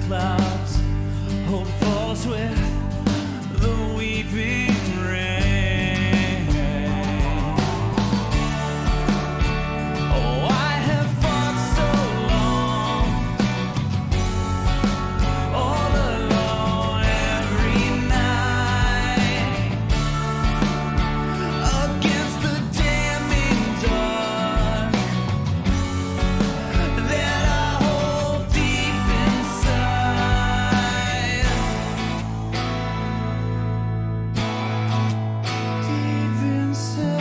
clouds, hope falls with the weeping rain. Oh, I have fought so long, all alone every night, against the damning dark that I hold deep inside. Deep inside.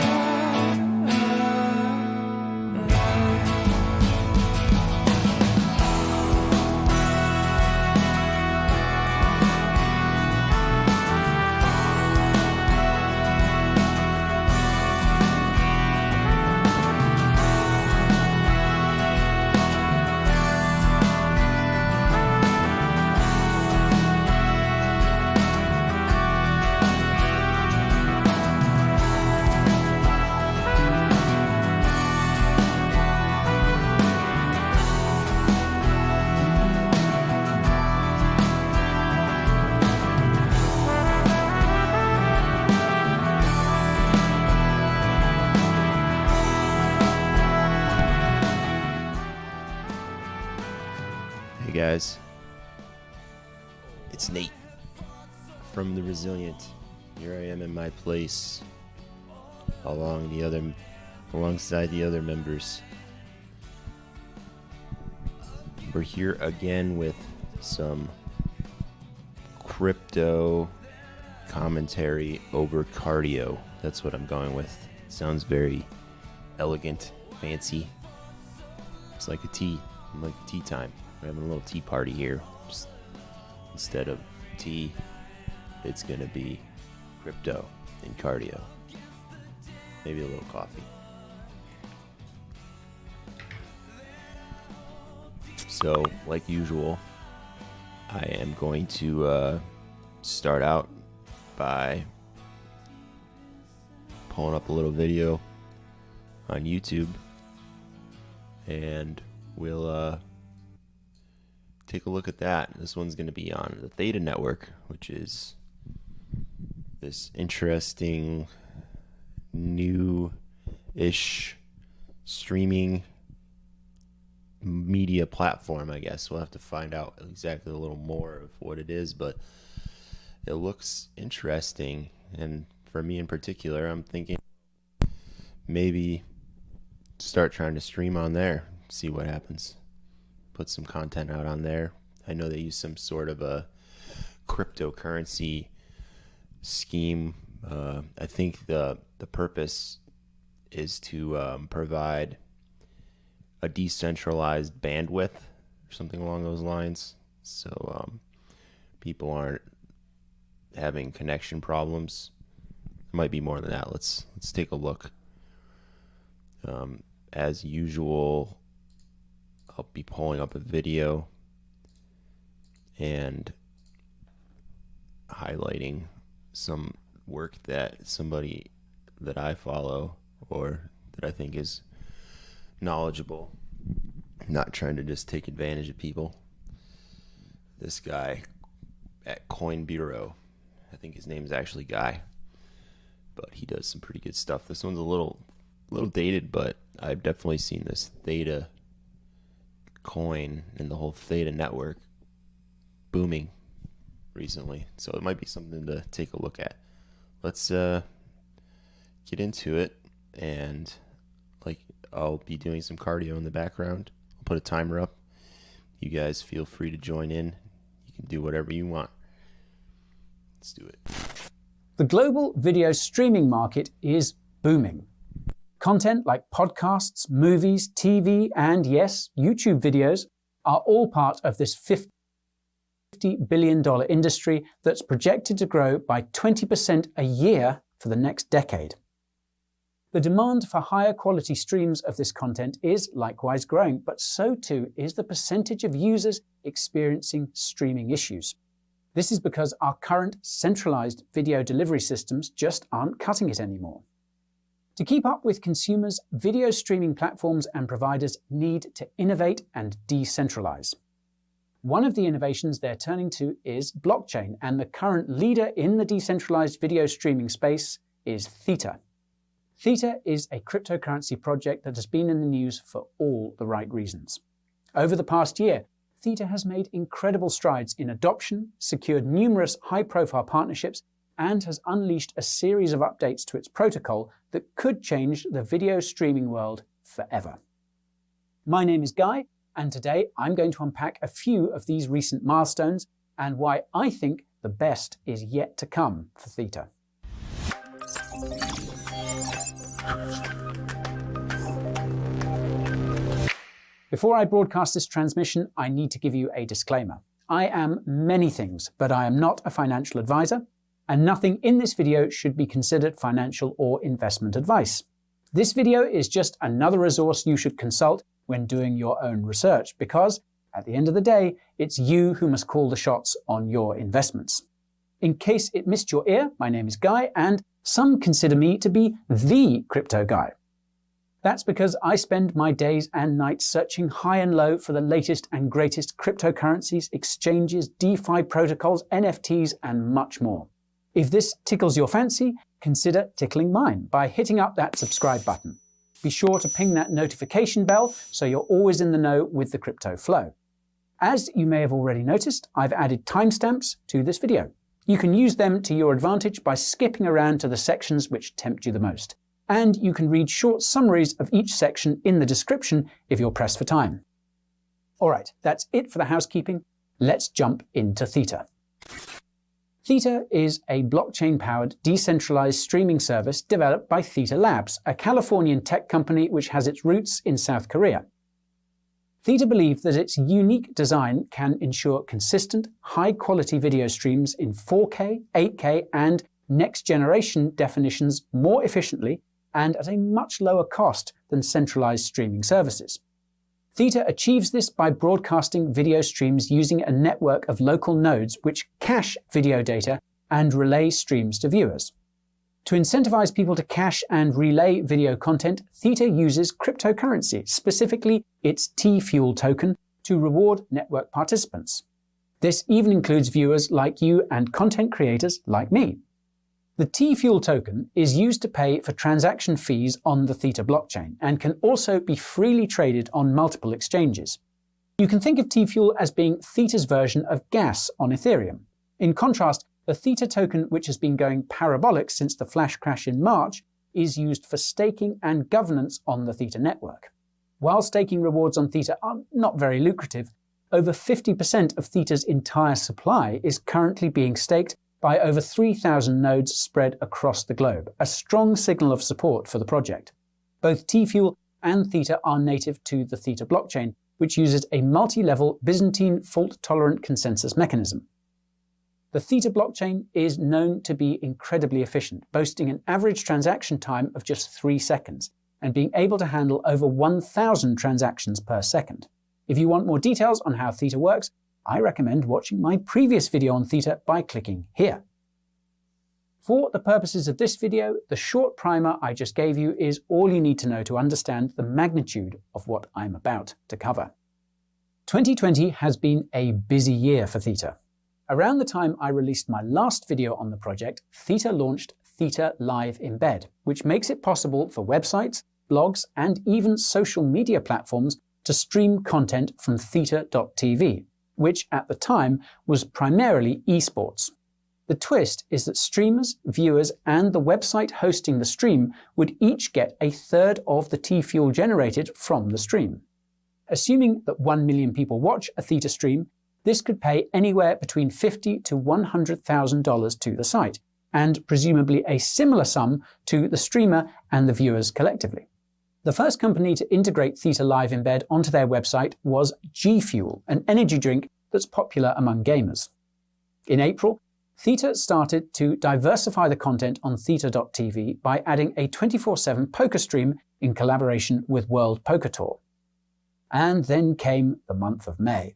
Hey guys, it's Nate from The Resilient. Here I am in my place alongside the other members. We're here again with some crypto commentary over cardio. That's what I'm going with. Sounds very elegant, fancy. It's like a tea. Like tea time. We're having a little tea party here. Just instead of tea, it's gonna be crypto and cardio. Maybe a little coffee. So, like usual, I am going to start out by pulling up a little video on YouTube, and we'll take a look at that. This one's going to be on the Theta Network, which is this interesting new-ish streaming media platform, I guess. We'll have to find out exactly a little more of what it is, but it looks interesting. And for me in particular, I'm thinking maybe start trying to stream on there, see what happens. Put some content out on there. I know they use some sort of a cryptocurrency scheme. I think the purpose is to provide a decentralized bandwidth or something along those lines, so people aren't having connection problems. It might be more than that. Let's take a look. As usual, I'll be pulling up a video and highlighting some work that somebody that I follow or that I think is knowledgeable. I'm not trying to just take advantage of people. This guy at Coin Bureau, I think his name is actually Guy, but he does some pretty good stuff. This one's a little dated, but I've definitely seen this Theta coin and the whole Theta network booming recently, so it might be something to take a look at. Let's get into it, and I'll be doing some cardio in the background. I'll put a timer up. You guys feel free to join in. You can do whatever you want. Let's do it. The global video streaming market is booming. Content like podcasts, movies, TV, and yes, YouTube videos are all part of this $50 billion industry that's projected to grow by 20% a year for the next decade. The demand for higher quality streams of this content is likewise growing, but so too is the percentage of users experiencing streaming issues. This is because our current centralized video delivery systems just aren't cutting it anymore. To keep up with consumers, video streaming platforms and providers need to innovate and decentralize. One of the innovations they're turning to is blockchain, and the current leader in the decentralized video streaming space is Theta. Theta is a cryptocurrency project that has been in the news for all the right reasons. Over the past year, Theta has made incredible strides in adoption, secured numerous high-profile partnerships, and has unleashed a series of updates to its protocol that could change the video streaming world forever. My name is Guy, and today I'm going to unpack a few of these recent milestones and why I think the best is yet to come for Theta. Before I broadcast this transmission, I need to give you a disclaimer. I am many things, but I am not a financial advisor, and nothing in this video should be considered financial or investment advice. This video is just another resource you should consult when doing your own research, because at the end of the day, it's you who must call the shots on your investments. In case it missed your ear, my name is Guy, and some consider me to be the crypto guy. That's because I spend my days and nights searching high and low for the latest and greatest cryptocurrencies, exchanges, DeFi protocols, NFTs, and much more. If this tickles your fancy, consider tickling mine by hitting up that subscribe button. Be sure to ping that notification bell so you're always in the know with the crypto flow. As you may have already noticed, I've added timestamps to this video. You can use them to your advantage by skipping around to the sections which tempt you the most. And you can read short summaries of each section in the description if you're pressed for time. Alright, that's it for the housekeeping. Let's jump into Theta. Theta is a blockchain-powered, decentralized streaming service developed by Theta Labs, a Californian tech company which has its roots in South Korea. Theta believe that its unique design can ensure consistent, high-quality video streams in 4K, 8K, and next-generation definitions more efficiently and at a much lower cost than centralized streaming services. Theta achieves this by broadcasting video streams using a network of local nodes which cache video data and relay streams to viewers. To incentivize people to cache and relay video content, Theta uses cryptocurrency, specifically its T-Fuel token, to reward network participants. This even includes viewers like you and content creators like me. The T-Fuel token is used to pay for transaction fees on the Theta blockchain and can also be freely traded on multiple exchanges. You can think of T-Fuel as being Theta's version of gas on Ethereum. In contrast, the Theta token, which has been going parabolic since the flash crash in March, is used for staking and governance on the Theta network. While staking rewards on Theta are not very lucrative, over 50% of Theta's entire supply is currently being staked by over 3,000 nodes spread across the globe, a strong signal of support for the project. Both T-Fuel and Theta are native to the Theta blockchain, which uses a multi-level Byzantine fault-tolerant consensus mechanism. The Theta blockchain is known to be incredibly efficient, boasting an average transaction time of just 3 seconds, and being able to handle over 1,000 transactions per second. If you want more details on how Theta works, I recommend watching my previous video on Theta by clicking here. For the purposes of this video, the short primer I just gave you is all you need to know to understand the magnitude of what I'm about to cover. 2020 has been a busy year for Theta. Around the time I released my last video on the project, Theta launched Theta Live Embed, which makes it possible for websites, blogs, and even social media platforms to stream content from Theta.tv, which at the time was primarily esports. The twist is that streamers, viewers, and the website hosting the stream would each get a third of the T-Fuel generated from the stream. Assuming that 1 million people watch a Theta stream, this could pay anywhere between $50,000 to $100,000 to the site, and presumably a similar sum to the streamer and the viewers collectively. The first company to integrate Theta Live Embed onto their website was G Fuel, an energy drink that's popular among gamers. In April, Theta started to diversify the content on Theta.tv by adding a 24/7 poker stream in collaboration with World Poker Tour. And then came the month of May.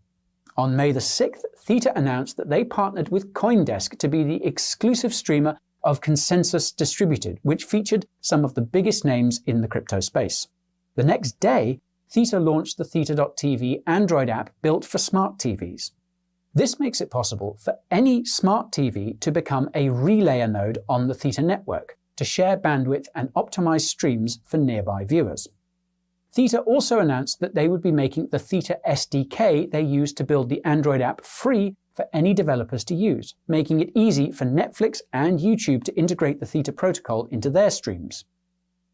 On May the 6th, Theta announced that they partnered with CoinDesk to be the exclusive streamer of Consensus Distributed, which featured some of the biggest names in the crypto space. The next day, Theta launched the Theta.tv Android app built for smart TVs. This makes it possible for any smart TV to become a relayer node on the Theta network to share bandwidth and optimize streams for nearby viewers. Theta also announced that they would be making the Theta SDK they use to build the Android app free for any developers to use, making it easy for Netflix and YouTube to integrate the Theta protocol into their streams.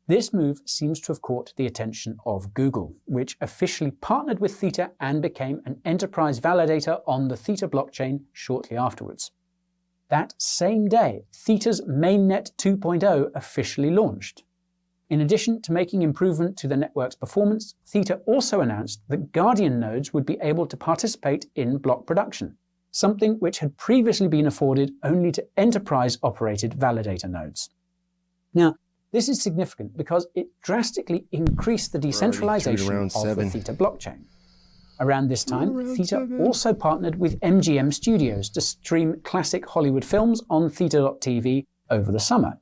This move seems to have caught the attention of Google, which officially partnered with Theta and became an enterprise validator on the Theta blockchain shortly afterwards. That same day, Theta's Mainnet 2.0 officially launched. In addition to making improvement to the network's performance, Theta also announced that Guardian nodes would be able to participate in block production, something which had previously been afforded only to enterprise-operated validator nodes. Now, this is significant because it drastically increased the decentralization of the Theta blockchain. Around this time, Theta also partnered with MGM Studios to stream classic Hollywood films on Theta.tv over the summer.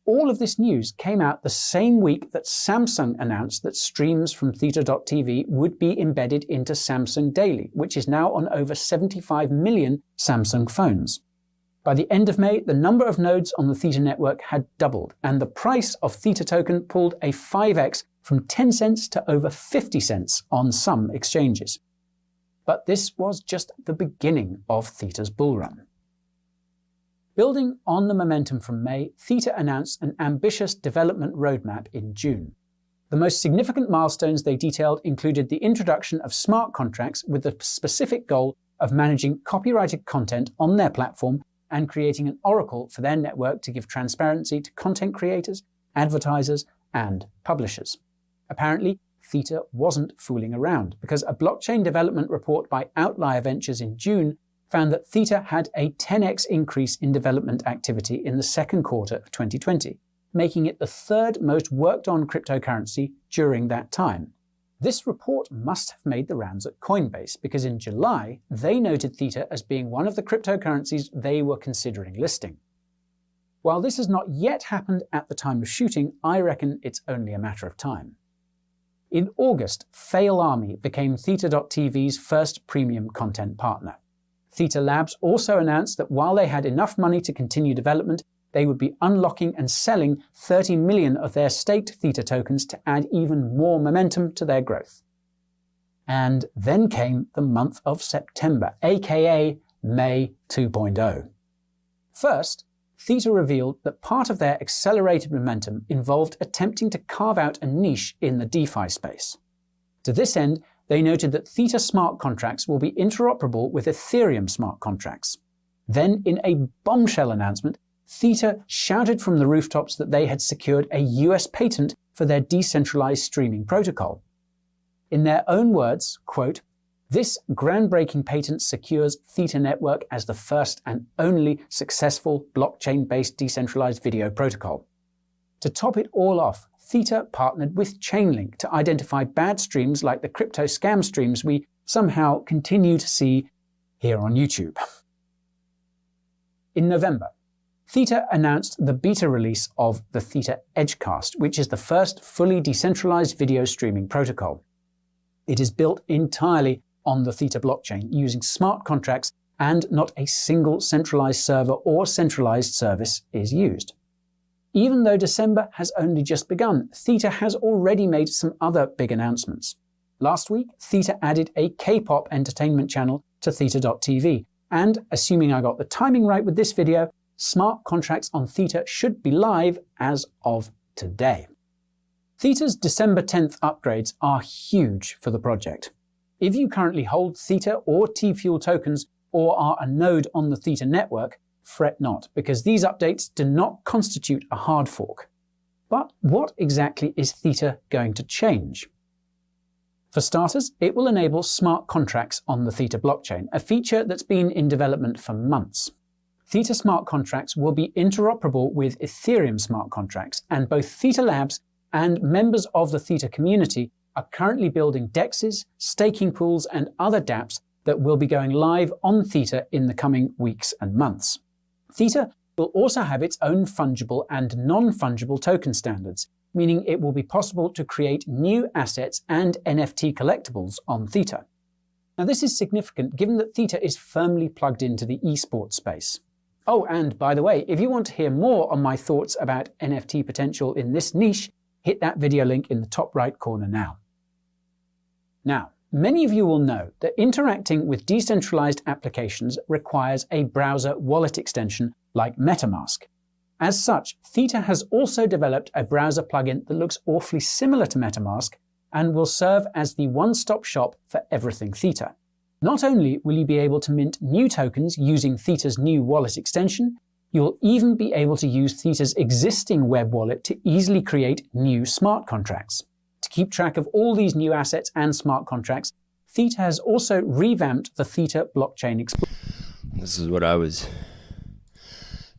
All of this news came out the same week that Samsung announced that streams from Theta.tv would be embedded into Samsung Daily, which is now on over 75 million Samsung phones. By the end of May, the number of nodes on the Theta network had doubled, and the price of Theta token pulled a 5x from 10 cents to over 50 cents on some exchanges. But this was just the beginning of Theta's bull run. Building on the momentum from May, Theta announced an ambitious development roadmap in June. The most significant milestones they detailed included the introduction of smart contracts with the specific goal of managing copyrighted content on their platform and creating an oracle for their network to give transparency to content creators, advertisers, and publishers. Apparently, Theta wasn't fooling around, because a blockchain development report by Outlier Ventures in June found that Theta had a 10x increase in development activity in the second quarter of 2020, making it the third most worked on cryptocurrency during that time. This report must have made the rounds at Coinbase, because in July, they noted Theta as being one of the cryptocurrencies they were considering listing. While this has not yet happened at the time of shooting, I reckon it's only a matter of time. In August, Fail Army became Theta.tv's first premium content partner. Theta Labs also announced that while they had enough money to continue development, they would be unlocking and selling 30 million of their staked Theta tokens to add even more momentum to their growth. And then came the month of September, aka May 2.0. First, Theta revealed that part of their accelerated momentum involved attempting to carve out a niche in the DeFi space. To this end, they noted that Theta smart contracts will be interoperable with Ethereum smart contracts. Then, in a bombshell announcement, Theta shouted from the rooftops that they had secured a US patent for their decentralized streaming protocol. In their own words, quote, "This groundbreaking patent secures Theta Network as the first and only successful blockchain-based decentralized video protocol." To top it all off, Theta partnered with Chainlink to identify bad streams like the crypto scam streams we somehow continue to see here on YouTube. In November, Theta announced the beta release of the Theta Edgecast, which is the first fully decentralized video streaming protocol. It is built entirely on the Theta blockchain using smart contracts, and not a single centralized server or centralized service is used. Even though December has only just begun, Theta has already made some other big announcements. Last week, Theta added a K-pop entertainment channel to Theta.tv, and assuming I got the timing right with this video, smart contracts on Theta should be live as of today. Theta's December 10th upgrades are huge for the project. If you currently hold Theta or T-Fuel tokens or are a node on the Theta network, fret not, because these updates do not constitute a hard fork. But what exactly is Theta going to change? For starters, it will enable smart contracts on the Theta blockchain, a feature that's been in development for months. Theta smart contracts will be interoperable with Ethereum smart contracts, and both Theta Labs and members of the Theta community are currently building DEXs, staking pools, and other dApps that will be going live on Theta in the coming weeks and months. Theta will also have its own fungible and non-fungible token standards, meaning it will be possible to create new assets and NFT collectibles on Theta. Now this is significant given that Theta is firmly plugged into the esports space. Oh, and by the way, if you want to hear more on my thoughts about NFT potential in this niche, hit that video link in the top right corner now. Now, many of you will know that interacting with decentralized applications requires a browser wallet extension like MetaMask. As such, Theta has also developed a browser plugin that looks awfully similar to MetaMask and will serve as the one-stop shop for everything Theta. Not only will you be able to mint new tokens using Theta's new wallet extension, you'll even be able to use Theta's existing web wallet to easily create new smart contracts. To keep track of all these new assets and smart contracts, Theta has also revamped the Theta Blockchain Explorer. This is what I was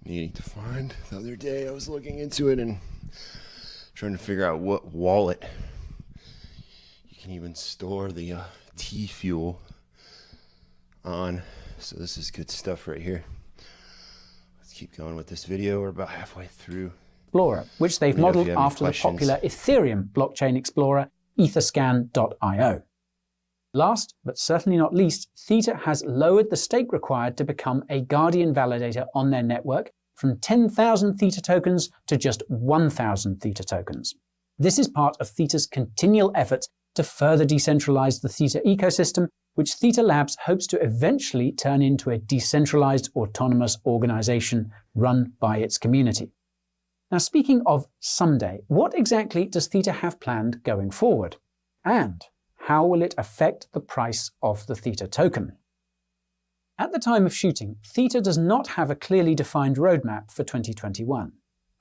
needing to find the other day. I was looking into it and trying to figure out what wallet you can even store the T-Fuel on. So this is good stuff right here. Let's keep going with this video. We're about halfway through. Explorer, which they've modeled after the popular Ethereum blockchain explorer, Etherscan.io. Last, but certainly not least, Theta has lowered the stake required to become a Guardian validator on their network from 10,000 Theta tokens to just 1,000 Theta tokens. This is part of Theta's continual efforts to further decentralize the Theta ecosystem, which Theta Labs hopes to eventually turn into a decentralized autonomous organization run by its community. Now, speaking of someday, what exactly does Theta have planned going forward? And how will it affect the price of the Theta token? At the time of shooting, Theta does not have a clearly defined roadmap for 2021.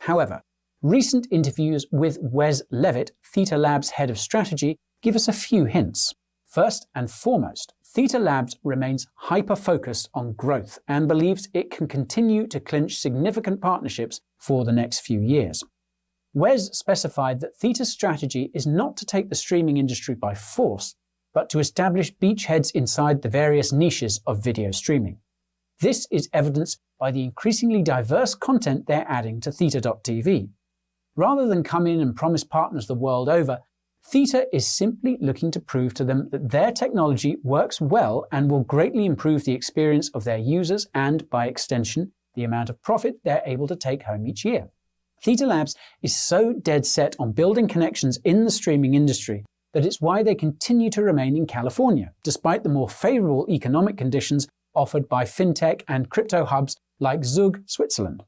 However, recent interviews with Wes Levitt, Theta Labs' head of strategy, give us a few hints. First and foremost, Theta Labs remains hyper-focused on growth and believes it can continue to clinch significant partnerships for the next few years. Wes specified that Theta's strategy is not to take the streaming industry by force, but to establish beachheads inside the various niches of video streaming. This is evidenced by the increasingly diverse content they're adding to Theta.tv. Rather than come in and promise partners the world over, Theta is simply looking to prove to them that their technology works well and will greatly improve the experience of their users and, by extension, the amount of profit they're able to take home each year. Theta Labs is so dead set on building connections in the streaming industry that it's why they continue to remain in California, despite the more favorable economic conditions offered by fintech and crypto hubs like Zug, Switzerland.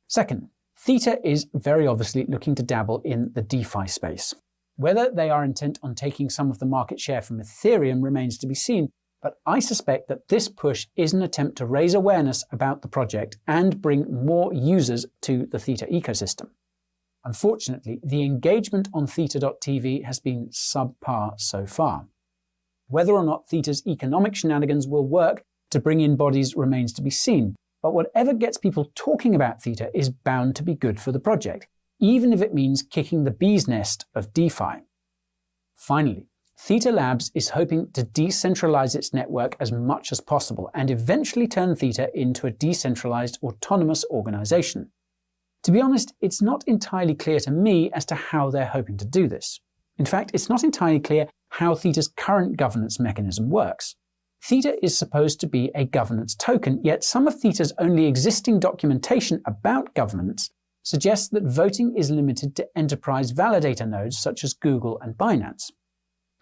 Second, Theta is very obviously looking to dabble in the DeFi space. Whether they are intent on taking some of the market share from Ethereum remains to be seen, but I suspect that this push is an attempt to raise awareness about the project and bring more users to the Theta ecosystem. Unfortunately, the engagement on Theta.tv has been subpar so far. Whether or not Theta's economic shenanigans will work to bring in bodies remains to be seen, but whatever gets people talking about Theta is bound to be good for the project, even if it means kicking the bee's nest of DeFi. Finally, Theta Labs is hoping to decentralize its network as much as possible and eventually turn Theta into a decentralized autonomous organization. To be honest, it's not entirely clear to me as to how they're hoping to do this. In fact, it's not entirely clear how Theta's current governance mechanism works. Theta is supposed to be a governance token, yet some of Theta's only existing documentation about governance suggests that voting is limited to enterprise validator nodes such as Google and Binance.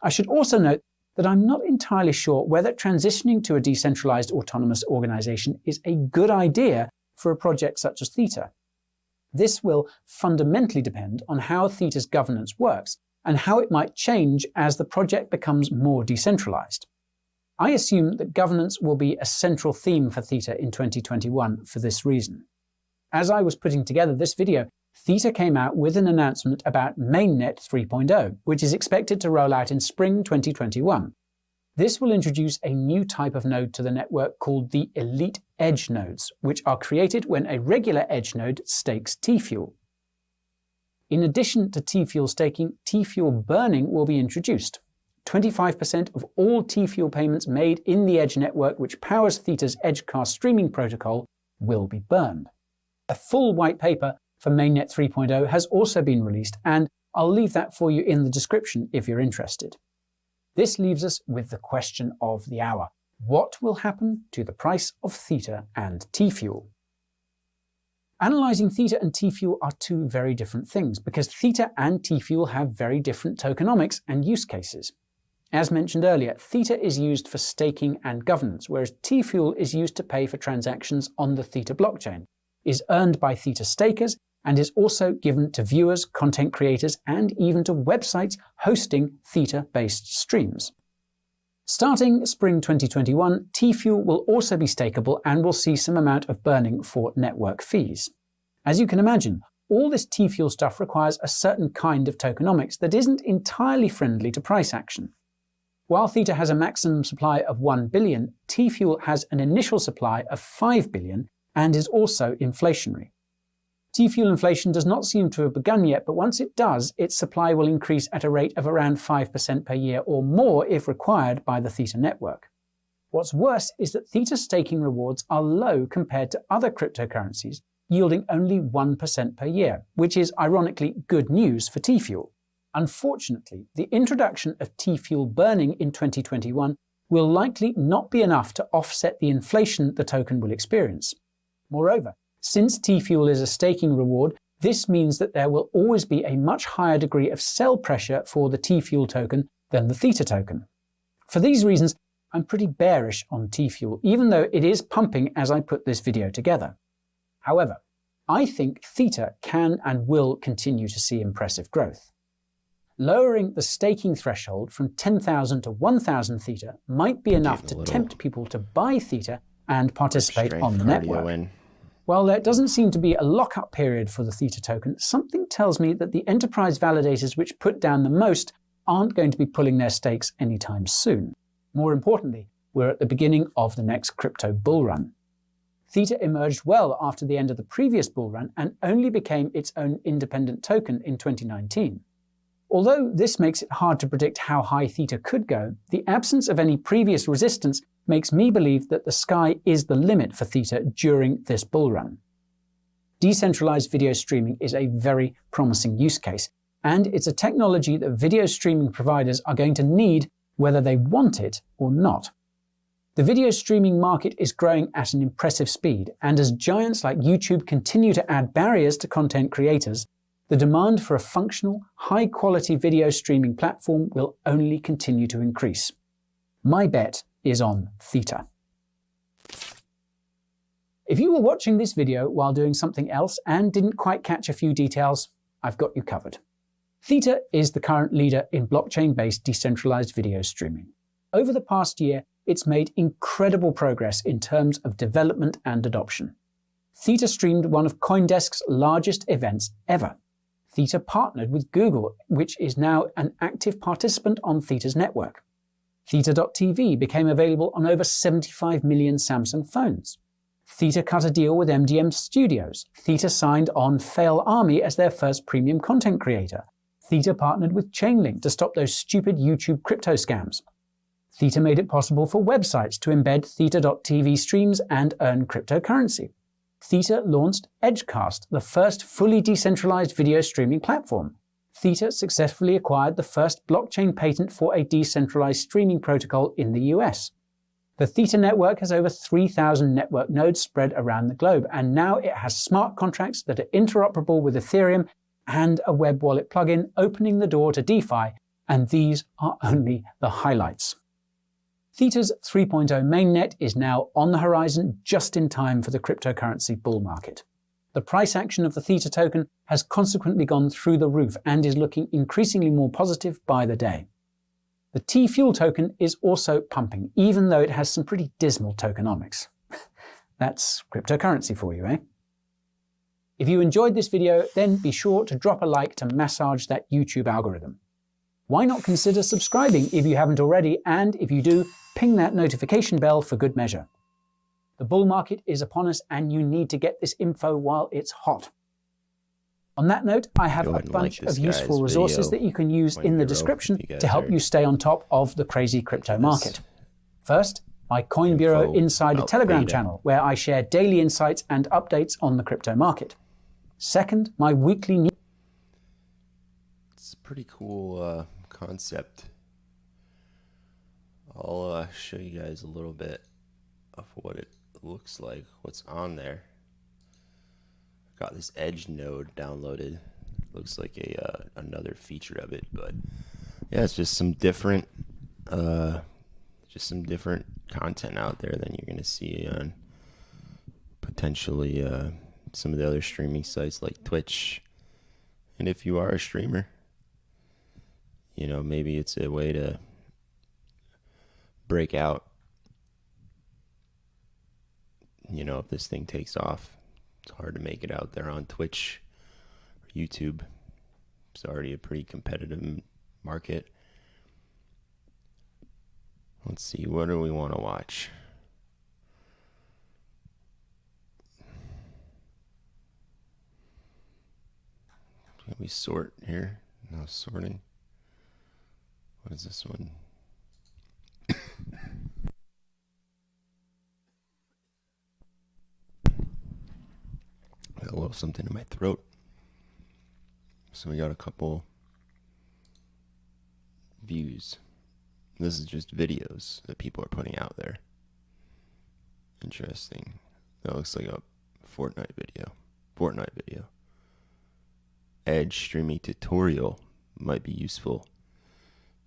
I should also note that I'm not entirely sure whether transitioning to a decentralized autonomous organization is a good idea for a project such as Theta. This will fundamentally depend on how Theta's governance works and how it might change as the project becomes more decentralized. I assume that governance will be a central theme for Theta in 2021 for this reason. As I was putting together this video, Theta came out with an announcement about Mainnet 3.0, which is expected to roll out in spring 2021. This will introduce a new type of node to the network called the Elite Edge nodes, which are created when a regular edge node stakes T-Fuel. In addition to T-Fuel staking, T-Fuel burning will be introduced. 25% of all T-Fuel payments made in the Edge network, which powers Theta's Edgecast streaming protocol, will be burned. A full white paper for Mainnet 3.0 has also been released, and I'll leave that for you in the description if you're interested. This leaves us with the question of the hour. What will happen to the price of Theta and T-Fuel? Analysing Theta and T-Fuel are two very different things because Theta and T-Fuel have very different tokenomics and use cases. As mentioned earlier, Theta is used for staking and governance, whereas T-Fuel is used to pay for transactions on the Theta blockchain, is earned by Theta stakers, and is also given to viewers, content creators, and even to websites hosting Theta-based streams. Starting spring 2021, T-Fuel will also be stakeable and will see some amount of burning for network fees. As you can imagine, all this T-Fuel stuff requires a certain kind of tokenomics that isn't entirely friendly to price action. While Theta has a maximum supply of 1 billion, T-Fuel has an initial supply of 5 billion and is also inflationary. T-Fuel inflation does not seem to have begun yet, but once it does, its supply will increase at a rate of around 5% per year or more if required by the Theta network. What's worse is that Theta staking rewards are low compared to other cryptocurrencies, yielding only 1% per year, which is ironically good news for T-Fuel. Unfortunately, the introduction of T-Fuel burning in 2021 will likely not be enough to offset the inflation the token will experience. Moreover, since T-Fuel is a staking reward, this means that there will always be a much higher degree of sell pressure for the T-Fuel token than the Theta token. For these reasons, I'm pretty bearish on T-Fuel, even though it is pumping as I put this video together. However, I think Theta can and will continue to see impressive growth. Lowering the staking threshold from 10,000 to 1,000 Theta might be enough to tempt people to buy Theta and participate on the network. While there doesn't seem to be a lock-up period for the Theta token, something tells me that the enterprise validators which put down the most aren't going to be pulling their stakes anytime soon. More importantly, we're at the beginning of the next crypto bull run. Theta emerged well after the end of the previous bull run and only became its own independent token in 2019. Although this makes it hard to predict how high Theta could go, the absence of any previous resistance makes me believe that the sky is the limit for Theta during this bull run. Decentralized video streaming is a very promising use case, and it's a technology that video streaming providers are going to need whether they want it or not. The video streaming market is growing at an impressive speed, and as giants like YouTube continue to add barriers to content creators, the demand for a functional, high-quality video streaming platform will only continue to increase. My bet is on Theta. If you were watching this video while doing something else and didn't quite catch a few details, I've got you covered. Theta is the current leader in blockchain-based decentralized video streaming. Over the past year, it's made incredible progress in terms of development and adoption. Theta streamed one of CoinDesk's largest events ever. Theta partnered with Google, which is now an active participant on Theta's network. Theta.tv became available on over 75 million Samsung phones. Theta cut a deal with MDM Studios. Theta signed on Fail Army as their first premium content creator. Theta partnered with Chainlink to stop those stupid YouTube crypto scams. Theta made it possible for websites to embed Theta.tv streams and earn cryptocurrency. Theta launched Edgecast, the first fully decentralized video streaming platform. Theta successfully acquired the first blockchain patent for a decentralized streaming protocol in the US. The Theta network has over 3,000 network nodes spread around the globe, and now it has smart contracts that are interoperable with Ethereum and a web wallet plugin opening the door to DeFi, and these are only the highlights. Theta's 3.0 mainnet is now on the horizon just in time for the cryptocurrency bull market. The price action of the Theta token has consequently gone through the roof and is looking increasingly more positive by the day. The T-Fuel token is also pumping, even though it has some pretty dismal tokenomics. That's cryptocurrency for you, eh? If you enjoyed this video, then be sure to drop a like to massage that YouTube algorithm. Why not consider subscribing if you haven't already, and if you do, ping that notification bell for good measure. The bull market is upon us and you need to get this info while it's hot. On that note, I have a bunch of useful resources that you can use in the description to help you stay on top of the crazy crypto market. First, my Coin Bureau Insider Telegram channel, where I share daily insights and updates on the crypto market. Second, my weekly news. It's a pretty cool concept. I'll show you guys a little bit of what it looks like, what's on there. Got this Edge node downloaded. Looks like another feature of it, but yeah, it's just some different content out there than you're gonna see on potentially some of the other streaming sites like Twitch. And if you are a streamer, you know, maybe it's a way to break out. You know, if this thing takes off, it's hard to make it out there on Twitch or YouTube. It's already a pretty competitive market. Let's see, what do we want to watch? Can we sort here? No sorting. What is this one? Got a little something in my throat. So we got a couple views. This is just videos that people are putting out there. Interesting. That looks like a Fortnite video. Edge streaming tutorial might be useful.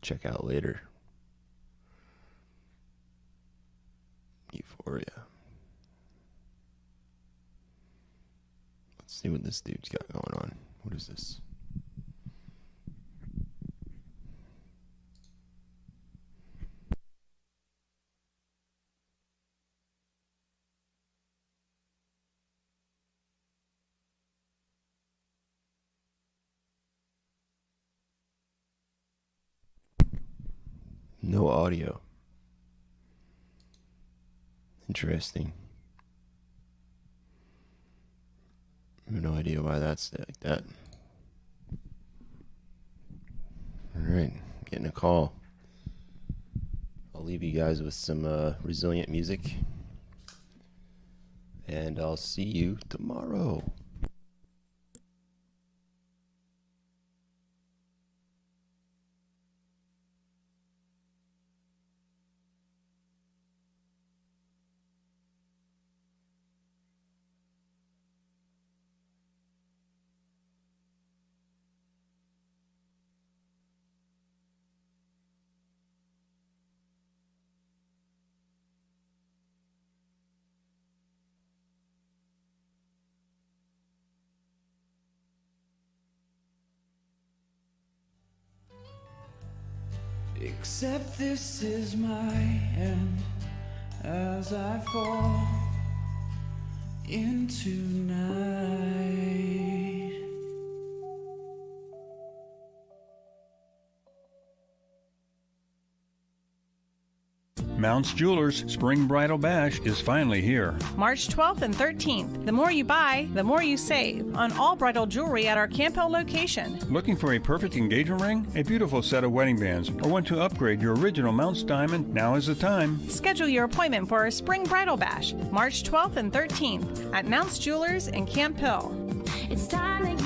Check out later. Euphoria. Let's see what this dude's got going on. What is this? No audio. Interesting. I have no idea why that's like that. Alright, getting a call. I'll leave you guys with some resilient music. And I'll see you tomorrow. Except this is my end as I fall into night. Mounts Jewelers Spring Bridal Bash is finally here. March 12th and 13th. The more you buy, the more you save on all bridal jewelry at our Camp Hill location. Looking for a perfect engagement ring, a beautiful set of wedding bands, or want to upgrade your original Mounts diamond? Now is the time. Schedule your appointment for our Spring Bridal Bash, March 12th and 13th at Mounts Jewelers in Camp Hill. It's time to